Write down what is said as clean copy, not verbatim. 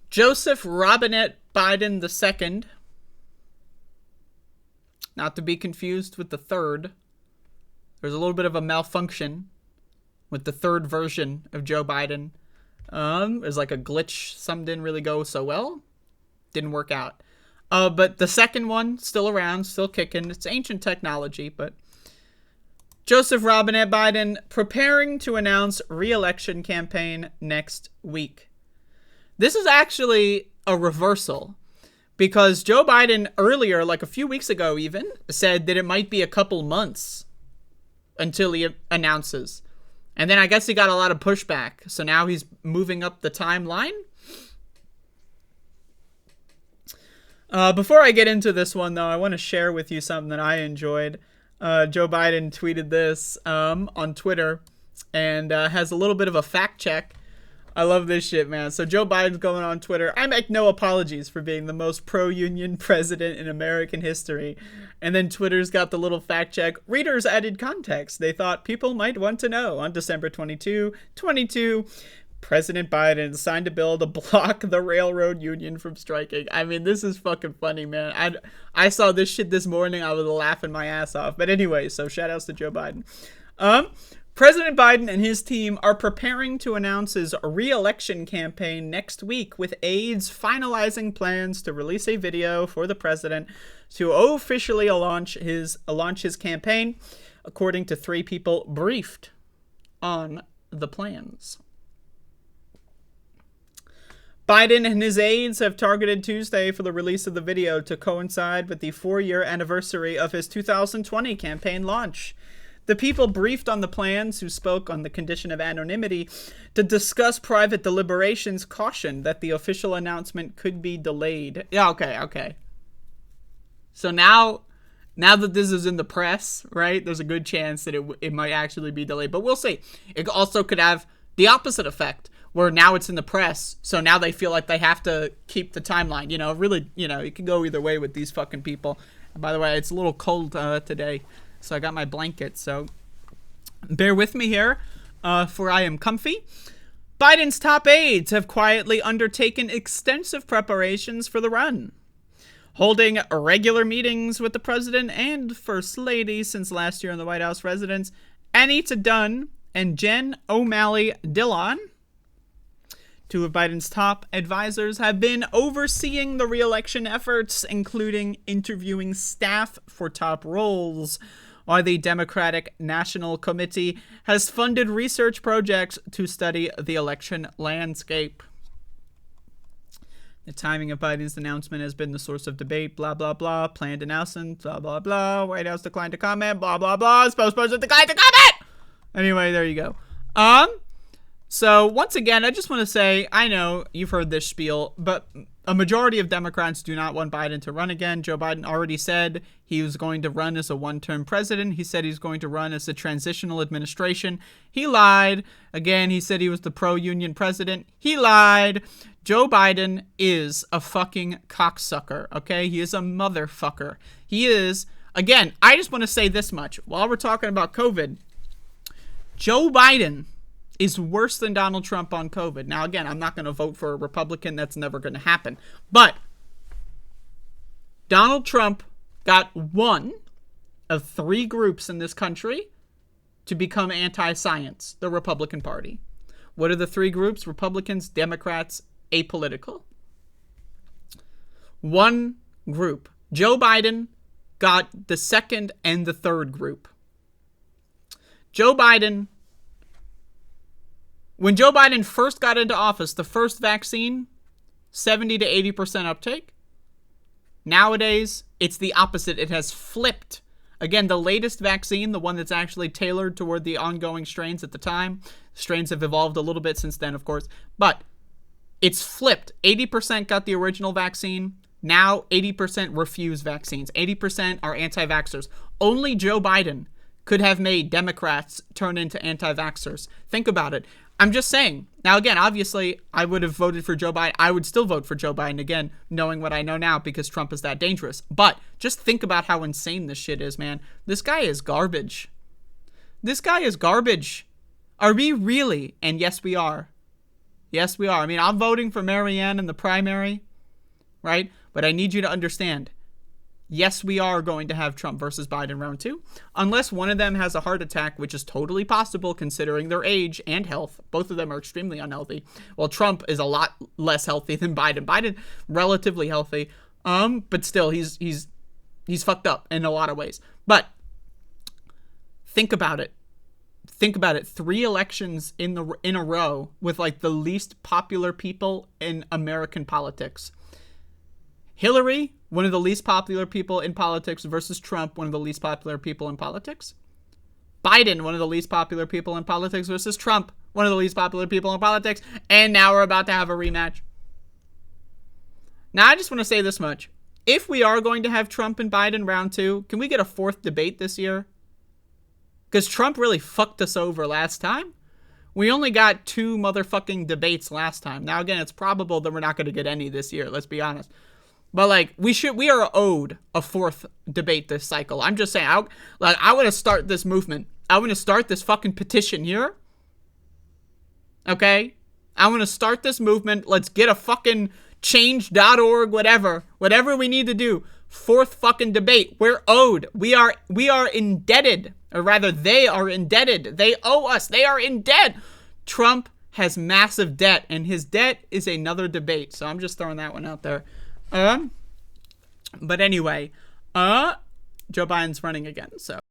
Joseph Robinette Biden II, not to be confused with the third. There's a little bit of a malfunction with the third version of Joe Biden. There's like a glitch. Some didn't really go so well. Didn't work out. But the second one, still around, still kicking. It's ancient technology, but Joseph Robinette Biden preparing to announce re-election campaign next week. This is actually a reversal because Joe Biden earlier, like a few weeks ago even, said that it might be a couple months until he announces. And then I guess he got a lot of pushback. So now he's moving up the timeline. Before I get into this one, though, I want to share with you something that I enjoyed. Joe Biden tweeted this on Twitter and has a little bit of a fact check. I love this shit, man. So Joe Biden's going on Twitter. I make no apologies for being the most pro-union president in American history. And then Twitter's got the little fact check. Readers added context. They thought people might want to know. On December 22, President Biden signed a bill to block the railroad union from striking. I mean, this is fucking funny, man. I saw this shit this morning. I was laughing my ass off. But anyway, so shout outs to Joe Biden. President Biden and his team are preparing to announce his re-election campaign next week, with aides finalizing plans to release a video for the president to officially launch his campaign, according to 3 people briefed on the plans. Biden and his aides have targeted Tuesday for the release of the video to coincide with the 4-year anniversary of his 2020 campaign launch. The people briefed on the plans, who spoke on the condition of anonymity to discuss private deliberations, cautioned that the official announcement could be delayed. Yeah, okay. So now that this is in the press, right, there's a good chance that it might actually be delayed. But we'll see. It also could have the opposite effect, where now it's in the press, so now they feel like they have to keep the timeline. Really, it can go either way with these fucking people. And by the way, it's a little cold today. So I got my blanket, so bear with me here, for I am comfy. Biden's top aides have quietly undertaken extensive preparations for the run, holding regular meetings with the president and first lady since last year in the White House residence. Anita Dunn and Jen O'Malley Dillon, 2 of Biden's top advisors, have been overseeing the re-election efforts, including interviewing staff for top roles, while the Democratic National Committee has funded research projects to study the election landscape. The timing of Biden's announcement has been the source of debate, blah, blah, blah. Planned announcement, blah, blah, blah. White House declined to comment, blah, blah, blah. Spokesperson declined to comment! Anyway, there you go. So, once again, I just want to say, I know you've heard this spiel, but a majority of Democrats do not want Biden to run again. Joe Biden already said he was going to run as a one-term president. He said he's going to run as a transitional administration. He lied. Again, he said he was the pro-union president. He lied. Joe Biden is a fucking cocksucker, okay? He is a motherfucker. He is, again, I just want to say this much. While we're talking about COVID, Joe Biden is worse than Donald Trump on COVID. Now, again, I'm not going to vote for a Republican. That's never going to happen. But Donald Trump got 1 of 3 groups in this country to become anti-science, the Republican Party. What are the 3 groups? Republicans, Democrats, apolitical. 1 group. Joe Biden got the 2nd and the 3rd group. Joe Biden, when Joe Biden first got into office, the first vaccine, 70 to 80% uptake. Nowadays, it's the opposite. It has flipped. Again, the latest vaccine, the one that's actually tailored toward the ongoing strains at the time. Strains have evolved a little bit since then, of course. But it's flipped. 80% got the original vaccine. Now, 80% refuse vaccines. 80% are anti-vaxxers. Only Joe Biden could have made Democrats turn into anti-vaxxers. Think about it. I'm just saying. Now, again, obviously, I would have voted for Joe Biden. I would still vote for Joe Biden again, knowing what I know now, because Trump is that dangerous. But just think about how insane this shit is, man. This guy is garbage. This guy is garbage. Are we really, and yes, we are, Yes, we are. I mean, I'm voting for Marianne in the primary, right? But I need you to understand, yes, we are going to have Trump versus Biden round 2, unless one of them has a heart attack, which is totally possible considering their age and health. Both of them are extremely unhealthy. Well, Trump is a lot less healthy than Biden. Biden, relatively healthy, but still, he's fucked up in a lot of ways. But think about it. Think about it. 3 elections in a row with like the least popular people in American politics. Hillary, one of the least popular people in politics, versus Trump, one of the least popular people in politics. Biden, one of the least popular people in politics, versus Trump, one of the least popular people in politics. And now we're about to have a rematch. Now, I just want to say this much. If we are going to have Trump and Biden round 2, can we get a 4th debate this year? Because Trump really fucked us over last time. We only got 2 motherfucking debates last time. Now, again, it's probable that we're not going to get any this year. Let's be honest. But, like, we are owed a 4th debate this cycle. I'm just saying, I want to start this movement. I want to start this fucking petition here. Okay? I want to start this movement. Let's get a fucking change.org, whatever we need to do. 4th fucking debate. We're owed. We are indebted. Or rather, they are indebted. They owe us. They are in debt. Trump has massive debt, and his debt is another debate. So I'm just throwing that one out there. But anyway, Joe Biden's running again, so.